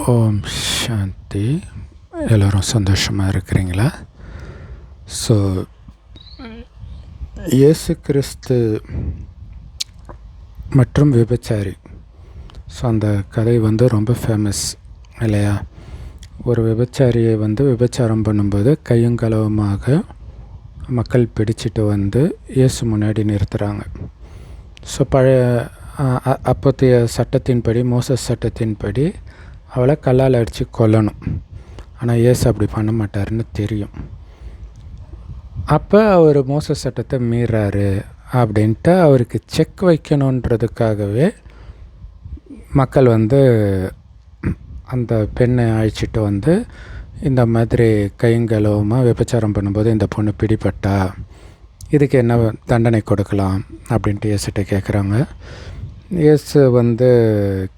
ஓம் சாந்தி. எல்லோரும் சந்தோஷமாக இருக்கிறீங்களா? ஸோ இயேசு கிறிஸ்து மற்றும் விபச்சாரி. ஸோ அந்த கதை ரொம்ப ஃபேமஸ் இல்லையா? ஒரு விபச்சாரியை விபச்சாரம் பண்ணும்போது கையுங்களவுமாக மக்கள் பிடிச்சிட்டு இயேசு முன்னாடி நிறுத்துகிறாங்க. ஸோ அப்போதைய சட்டத்தின்படி, மோசஸ் சட்டத்தின்படி அவளை கல்லால் அடித்து கொல்லணும். ஆனால் இயேசு அப்படி பண்ண மாட்டாருன்னு தெரியும். அப்போ அவர் மோசஸ் சட்டத்தை மீறாரு அப்படின்ட்டு அவருக்கு செக் வைக்கணுன்றதுக்காகவே மக்கள் அந்த பெண்ணை அழைச்சிட்டு இந்த மாதிரி கையங்கலவமாக விபச்சாரம் பண்ணும்போது இந்த பொண்ணு பிடிபட்டா இதுக்கு என்ன தண்டனை கொடுக்கலாம் அப்படின்ட்டு இயேசுகிட்ட கேட்குறாங்க. இயேசு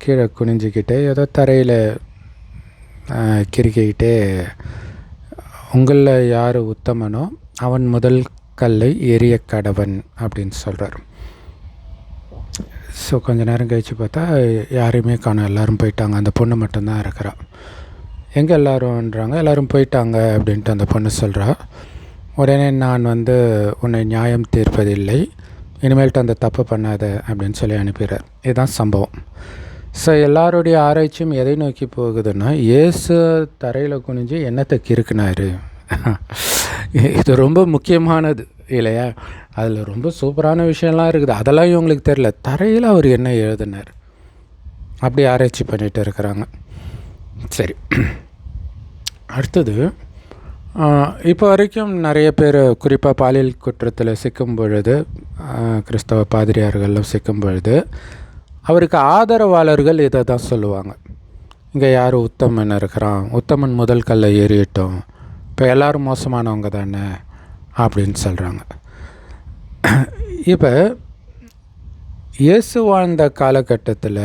கீழே குனிஞ்சிக்கிட்டே ஏதோ தரையில் கிறுக்கிக்கிட்டே, உங்களில் யார் உத்தமனோ அவன் முதல் கல்லை எரிய கடவன் அப்படின்னு சொல்கிறார். ஸோ கொஞ்ச நேரம் கழித்து பார்த்தா யாரையுமே காணோம், எல்லோரும் போயிட்டாங்க. அந்த பொண்ணு மட்டும்தான் இருக்கிறா. எங்கே எல்லோரும்ன்றாங்க. எல்லோரும் போயிட்டாங்க அப்படின்ட்டு அந்த பொண்ணு சொல்கிறா. உடனே நான் உன்னை நியாயம் தீர்ப்பதில்லை, இனிமேல்ட்டு அந்த தப்பு பண்ணாத அப்படின்னு சொல்லி அனுப்பிடுறார். இதுதான் சம்பவம். ஸோ எல்லாருடைய ஆராய்ச்சியும் எதை நோக்கி போகுதுன்னா, இயேசு தரையில் குனிஞ்சு என்னத்தை கிறுக்குனாரு. இது ரொம்ப முக்கியமானது இல்லையா? அதில் ரொம்ப சூப்பரான விஷயம்லாம் இருக்குது. அதெல்லாம் இவங்களுக்கு தெரியல. தரையில் அவர் என்ன எழுதினார் அப்படி ஆராய்ச்சி பண்ணிகிட்டு இருக்கிறாங்க. சரி, அடுத்தது இப்போ வரைக்கும் நிறைய பேர் குறிப்பாக பாலியல் குற்றத்தில் சிக்கும் பொழுது, கிறிஸ்தவ பாதிரியார்கள்லாம் சிக்கும் பொழுது அவருக்கு ஆதரவாளர்கள் இதை தான் சொல்லுவாங்க. இங்கே யார் உத்தமன் இருக்கிறான், உத்தமன் முதல் கல்லை ஏறிட்டோம், இப்போ எல்லோரும் மோசமானவங்க தானே அப்படின்னு சொல்கிறாங்க. இப்போ இயேசு வாழ்ந்த காலகட்டத்தில்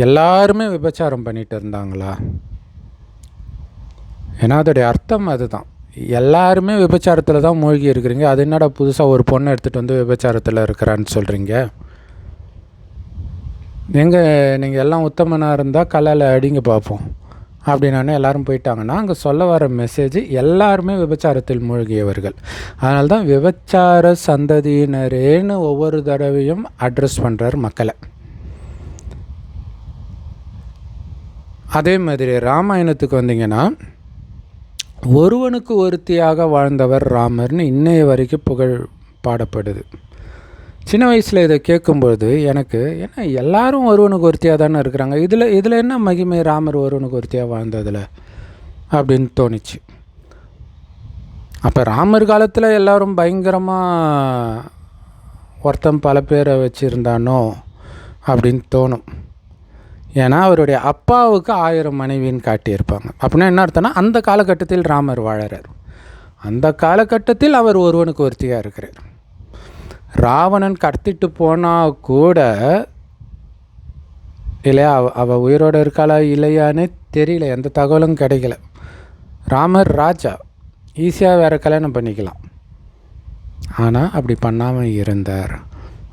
எல்லாருமே விபச்சாரம் பண்ணிகிட்டு இருந்தாங்களா? ஏன்னா அதோடைய அர்த்தம் அதுதான். எல்லாருமே விபச்சாரத்தில் தான் மூழ்கி இருக்கிறீங்க. அது என்னடா புதுசாக ஒரு பொண்ணை எடுத்துகிட்டு விபச்சாரத்தில் இருக்கிறான்னு சொல்கிறீங்க? நீங்கள் எல்லாம் உத்தமனாக இருந்தால் கல்லால் அடிங்க பார்ப்போம் அப்படின்னானே எல்லோரும் போயிட்டாங்கன்னா, அங்கே சொல்ல வர மெசேஜ் எல்லாருமே விபச்சாரத்தில் மூழ்கியவர்கள். அதனால தான் விபச்சார சந்ததியினரேன்னு ஒவ்வொரு தடவையும் அட்ரஸ் பண்ணுறார் மக்களை. அதே மாதிரி ராமாயணத்துக்கு வந்தீங்கன்னா, ஒருவனுக்கு ஒருத்தியாக வாழ்ந்தவர் ராமர்னு இன்னைய வரைக்கும் புகழ் பாடப்படுது. சின்ன வயசில் இதை கேட்கும்பொழுது எனக்கு என்ன எல்லாரும் ஒருவனுக்கு ஒருத்தியாக தானே இருக்கிறாங்க, இதில் என்ன மகிமை ராமர் ஒருவனுக்கு ஒருத்தியாக வாழ்ந்ததில் அப்படின்னு தோணிச்சு. அப்போ ராமர் காலத்தில் எல்லோரும் பயங்கரமாக ஒருத்தன் பல பேரை வச்சுருந்தானோ அப்படின்னு தோணும். ஏன்னா அவருடைய அப்பாவுக்கு 1000 மனைவின்னு காட்டியிருப்பாங்க. அப்படின்னா என்ன அர்த்தம்னா, அந்த காலகட்டத்தில் ராமர் வாழறார். அந்த காலகட்டத்தில் அவர் ஒருவனுக்கு ஒருத்தியாக இருக்கிறார். ராவணன் கடத்திட்டு போனால் கூட இல்லையா, அவள் உயிரோடு இருக்காளா இல்லையான்னு தெரியல, எந்த தகவலும் கிடைக்கல. ராமர் ராஜா, ஈஸியாக வேறு கல்யாணம் பண்ணிக்கலாம். ஆனால் அப்படி பண்ணாமல் இருந்தார்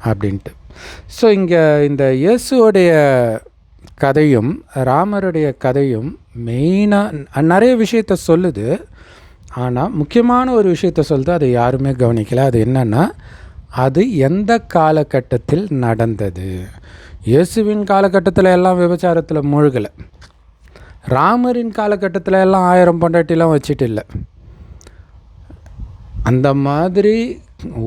அப்படின்ட்டு. ஸோ இங்கே இந்த இயேசுவோடைய கதையும் ராமருடைய கதையும் மெயினாக நிறைய விஷயத்த சொல்லுது. ஆனால் முக்கியமான ஒரு விஷயத்த சொல்லுது, அதை யாருமே கவனிக்கலை. அது என்னென்னா, அது எந்த காலகட்டத்தில் நடந்தது. இயேசுவின் காலகட்டத்தில் எல்லாம் விபச்சாரத்தில் மூழ்கலை. ராமரின் காலகட்டத்தில் எல்லாம் 1000 பொண்டாட்டிலாம் வச்சுட்டு இல்லை. அந்த மாதிரி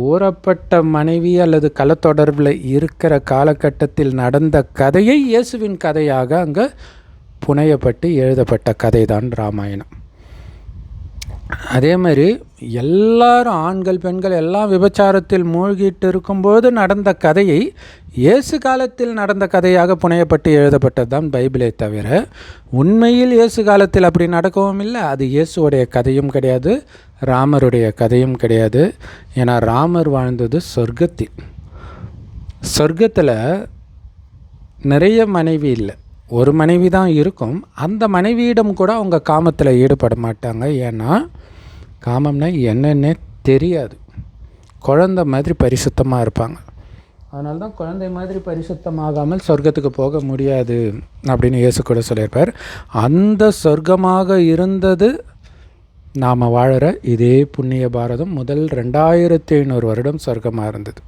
ஊறப்பட்ட மனைவி அல்லது கலத்தொடர்பில் இருக்கிற காலகட்டத்தில் நடந்த கதையை இயேசுவின் கதையாக அங்கே புனையப்பட்டு எழுதப்பட்ட கதை தான் ராமாயணம். அதே மாதிரி எல்லாரும் ஆண்கள் பெண்கள் எல்லாம் விபச்சாரத்தில் மூழ்கிட்டு இருக்கும்போது நடந்த கதையை இயேசு காலத்தில் நடந்த கதையாக புனையப்பட்டு எழுதப்பட்டது தான் பைபிளை தவிர, உண்மையில் இயேசு காலத்தில் அப்படி நடக்கவும் இல்லை. அது இயேசுடைய கதையும் கிடையாது, ராமருடைய கதையும் கிடையாது. ஏன்னா ராமர் வாழ்ந்தது சொர்க்கத்தில் நிறைய மனைவி இல்லை, ஒரு மனைவி தான் இருக்கும். அந்த மனைவியிடம் கூட அவங்க காமத்தில் ஈடுபட மாட்டாங்க. ஏன்னா காமம்னா என்னென்னே தெரியாது, குழந்தை மாதிரி பரிசுத்தமாக இருப்பாங்க. அதனால தான் குழந்தை மாதிரி பரிசுத்தமாகாமல் சொர்க்கத்துக்கு போக முடியாது அப்படின்னு இயேசு கூட சொல்லியிருப்பார். அந்த சொர்க்கமாக இருந்தது நாம் வாழற இதே புண்ணிய பாரதம் முதல் 2500 வருடம் சொர்க்கமாக இருந்தது.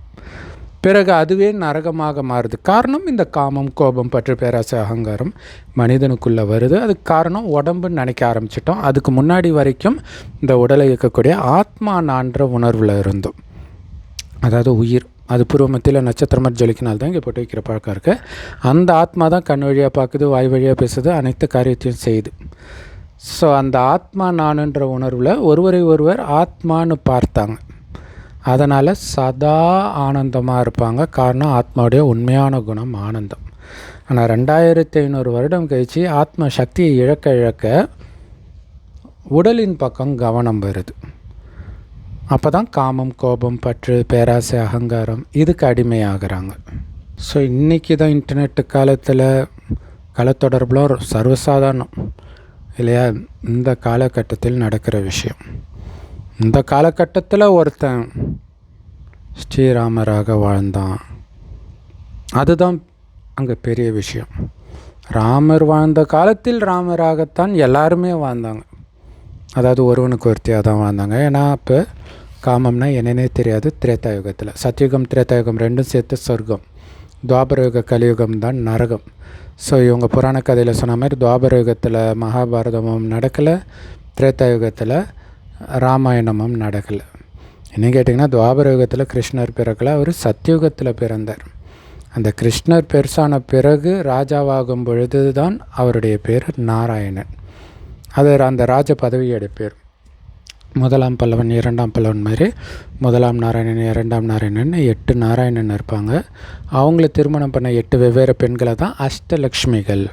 பிறகு அதுவே நரகமாக மாறுது. காரணம் இந்த காமம், கோபம், பற்று, பேராசை, அகங்காரம் மனிதனுக்குள்ளே வருது. அதுக்கு காரணம் உடம்புன்னு நினைக்க ஆரம்பிச்சிட்டோம். அதுக்கு முன்னாடி வரைக்கும் இந்த உடலை இயக்கக்கூடிய ஆத்மா நான்ற உணர்வில் இருந்தோம். அதாவது உயிர், அது பூர்வ மத்தியில் நட்சத்திரமாக ஜொலிக்கினால் தான் இங்கே போட்டு வைக்கிற பழக்கம் இருக்குது. அந்த ஆத்மா தான் கண் வழியாக பார்க்குது, வாய் வழியாக பேசுது, அனைத்து காரியத்தையும் செய்யுது. ஸோ அந்த ஆத்மா நானுன்ற உணர்வில் ஒருவர் ஆத்மானு பார்த்தாங்க. அதனால் சதா ஆனந்தமாக இருப்பாங்க. காரணம் ஆத்மாவுடைய உண்மையான குணம் ஆனந்தம். ஆனால் 2500 வருடம் கழித்து ஆத்ம சக்தியை இழக்க உடலின் பக்கம் கவனம் வருது. அப்போ தான் காமம், கோபம், பற்று, பேராசை, அகங்காரம் இதுக்கு அடிமையாகிறாங்க. ஸோ இன்றைக்கி தான் இன்டர்நெட்டு காலத்தில் கலத்தொடர்புலாம் சர்வசாதாரணம் இல்லையா? இந்த காலகட்டத்தில் நடக்கிற விஷயம். இந்த காலகட்டத்தில் ஒருத்தன் ஸ்ரீராமராக வாழ்ந்தான். அதுதான் அங்கே பெரிய விஷயம். ராமர் வாழ்ந்த காலத்தில் ராமராகத்தான் எல்லாருமே வாழ்ந்தாங்க. அதாவது ஒருவனுக்கு ஒருத்தியாக தான் வாழ்ந்தாங்க. ஏன்னா இப்போ காமம்னா என்னன்னே தெரியாது. திரேதாயுகத்தில், சத்யுகம் திரேதாயுகம் ரெண்டும் சேர்த்து சொர்க்கம். துவாபரயுக கலியுகம் தான் நரகம். ஸோ இவங்க புராண கதையில் சொன்ன மாதிரி துவாபரயுகத்தில் மகாபாரதமும் நடக்கலை, திரேதாயுகத்தில் ராமாயணமும் நடக்கலை. என்ன கேட்டிங்கன்னா, துவாபரயுகத்தில் கிருஷ்ணர் பிறக்கலை, அவர் சத்யுகத்தில் பிறந்தார். அந்த கிருஷ்ணர் பெருசான பிறகு ராஜாவாகும் பொழுது தான் அவருடைய பேர் நாராயணன். அது அந்த ராஜ பதவியோடைய பேர். முதலாம் பல்லவன், இரண்டாம் பல்லவன் மாதிரி முதலாம் நாராயணன், இரண்டாம் நாராயணன் 8 நாராயணன் இருப்பாங்க. அவங்கள திருமணம் பண்ண 8 வெவ்வேறு பெண்களை தான் அஷ்டலக்ஷ்மிகள்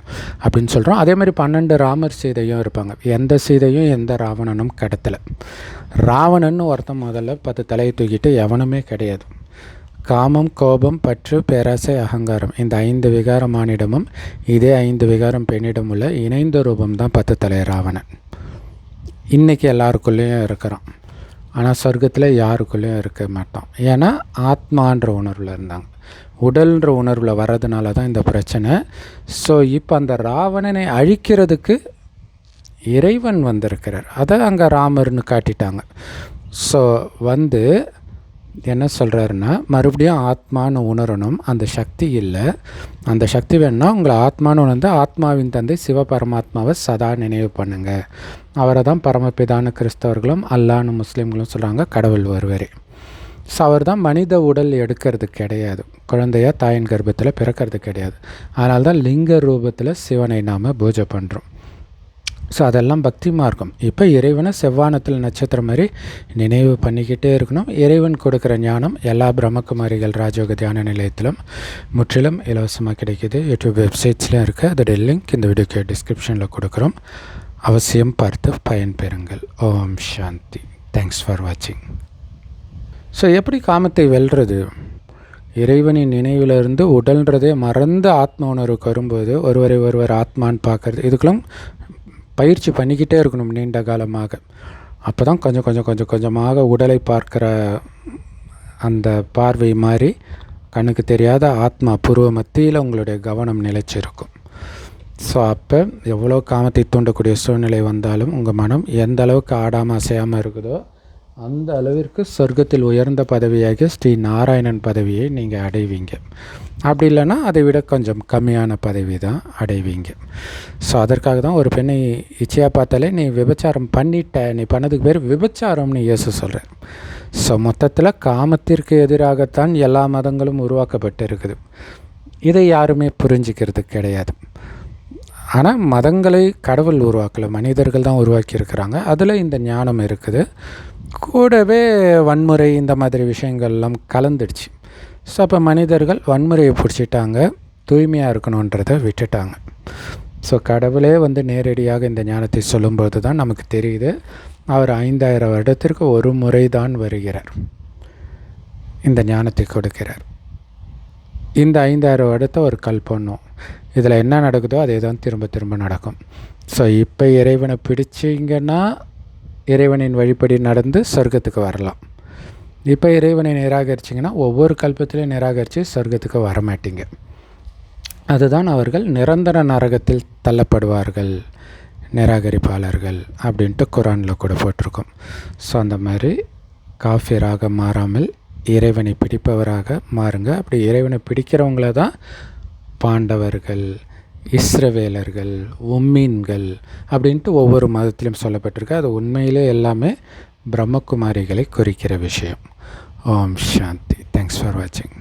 அப்படின்னு சொல்கிறோம். அதே மாதிரி 12 ராமர் சீதையும் இருப்பாங்க. எந்த சீதையும் எந்த ராவணனும் கடத்தலை. ராவணன் ஒருத்தன் முதல்ல 10 தலையை தூக்கிட்டு எவனுமே கிடையாது. காமம், கோபம், பற்று, பேராசை, அகங்காரம் இந்த 5 விகாரம் ஆணிடமும் இதே 5 விகாரம் பெண்ணிடம் உள்ள இணைந்த ரூபம்தான் 10 தலை ராவணன். இன்றைக்கி எல்லாருக்குள்ளேயும் இருக்கிறான். ஆனால் சொர்க்கத்தில் யாருக்குள்ளேயும் இருக்க மாட்டான். ஏன்னா ஆத்மான்ற உணர்வில் இருந்தாங்க. உடல்ன்ற உணர்வில் வர்றதுனால தான் இந்த பிரச்சனை. ஸோ இப்போ அந்த ராவணனை அழிக்கிறதுக்கு இறைவன் வந்திருக்கிறார். அதை அங்கே ராமர்னு காட்டிட்டாங்க. ஸோ என்ன சொல்கிறாருன்னா, மறுபடியும் ஆத்மானு உணரணும். அந்த சக்தி இல்லை. அந்த சக்தி வேணும்னா உங்களை ஆத்மானு உணர்ந்து ஆத்மாவின் தந்தை சிவபரமாத்மாவை சதா நினைவு பண்ணுங்கள். அவரை தான் பரமபிதான கிறிஸ்தவர்களும் அல்லான்னு முஸ்லீம்களும் சொல்கிறாங்க, கடவுள் ஒருவரே. ஸோ அவர் தான் மனித உடல் எடுக்கிறது கிடையாது, குழந்தையாக தாயின் கர்ப்பத்தில் பிறக்கிறது கிடையாது. அதனால தான் லிங்க ரூபத்தில் சிவனை நாம் பூஜை பண்ணுறோம். ஸோ அதெல்லாம் பக்தி மார்க்கம். இப்போ இறைவனை செவ்வானத்தில் நட்சத்திரம் மாதிரி நினைவு பண்ணிக்கிட்டே இருக்கணும். இறைவன் கொடுக்குற ஞானம் எல்லா பிரம்மகுமாரிகள் ராஜயோக தியான நிலையத்திலும் முற்றிலும் இலவசமாக கிடைக்கிது. யூடியூப் வெப்சைட்ஸ்லேயும் இருக்குது. அதோடைய லிங்க் இந்த வீடியோக்கு டிஸ்கிரிப்ஷனில் கொடுக்குறோம். அவசியம் பார்த்து பயன்பெறுங்கள். ஓம் சாந்தி. தேங்க்ஸ் ஃபார் வாட்சிங். ஸோ எப்படி காமத்தை வெல்றது? இறைவனின் நினைவிலிருந்து உடல்ன்றதே மறந்து ஆத்ம உணர்வுக்கு வரும்போது ஒருவர் ஆத்மான்னு பார்க்குறது, இதுக்கெல்லாம் பயிற்சி பண்ணிக்கிட்டே இருக்கணும் நீண்ட காலமாக. அப்போ தான் கொஞ்சமாக உடலை பார்க்குற அந்த பார்வை மாதிரி கண்ணுக்கு தெரியாத ஆத்மா பூர்வ மத்தியில் உங்களுடைய கவனம் நிலைச்சிருக்கும். ஸோ அப்போ எவ்வளோ காமத்தை தூண்டக்கூடிய சூழ்நிலை வந்தாலும் உங்கள் மனம் எந்த அளவுக்கு ஆடாமல் அசையாமல் இருக்குதோ அந்த அளவிற்கு சொர்க்கத்தில் உயர்ந்த பதவியாகிய ஸ்ரீ நாராயணன் பதவியை நீங்கள் அடைவீங்க. அப்படி இல்லைன்னா அதை விட கொஞ்சம் கம்மியான பதவி தான் அடைவீங்க. ஸோ அதற்காக தான் ஒரு பெண்ணை இச்சையாக பார்த்தாலே நீ விபச்சாரம் பண்ணிட்ட, நீ பண்ணதுக்கு பேர் விபச்சாரம்னு இயேசு சொல்கிறேன். ஸோ மொத்தத்தில் காமத்திற்கு எதிராகத்தான் எல்லா மதங்களும் உருவாக்கப்பட்டு இருக்குது. இதை யாருமே புரிஞ்சிக்கிறது கிடையாது. ஆனால் மதங்களை கடவுள் உருவாக்கலை, மனிதர்கள் தான் உருவாக்கியிருக்கிறாங்க. அதில் இந்த ஞானம் இருக்குது. கூடவே வன்முறை இந்த மாதிரி விஷயங்கள்லாம் கலந்துடுச்சு. ஸோ அப்போ மனிதர்கள் வன்முறையை பிடிச்சிட்டாங்க, தூய்மையாக இருக்கணுன்றதை விட்டுட்டாங்க. ஸோ கடவுளே நேரடியாக இந்த ஞானத்தை சொல்லும்போது தான் நமக்கு தெரியுது, அவர் 5000 வருடத்திற்கு ஒரு முறை தான் வருகிறார், இந்த ஞானத்தை கொடுக்கிறார். இந்த 5000 வருடத்தை ஒரு கல்பனும் இதில் என்ன நடக்குதோ அதே தான் திரும்ப நடக்கும். ஸோ இப்போ இறைவனை பிடிச்சிங்கன்னா இறைவனின் வழிபடி நடந்து சொர்க்கத்துக்கு வரலாம். இப்போ இறைவனை நிராகரிச்சிங்கன்னா ஒவ்வொரு கல்பத்திலையும் நிராகரித்து சொர்க்கத்துக்கு வரமாட்டீங்க. அதுதான் அவர்கள் நிரந்தர நரகத்தில் தள்ளப்படுவார்கள், நிராகரிப்பாளர்கள் அப்படின்ட்டு குரானில் கூட போட்டிருக்கோம். ஸோ அந்த மாதிரி காஃபிராக மாறாமல் இறைவனை பிடிப்பவராக மாறுங்க. அப்படி இறைவனை பிடிக்கிறவங்கள தான் பாண்டவர்கள், இஸ்ரவேலர்கள், உம்மீன்கள் அப்படின்ட்டு ஒவ்வொரு மதத்திலும் சொல்லப்பட்டிருக்கு. அது உண்மையிலே எல்லாமே பிரம்மகுமாரிகளை குறிக்கிற விஷயம். ஓம் சாந்தி. தேங்க்ஸ் ஃபார் வாட்சிங்.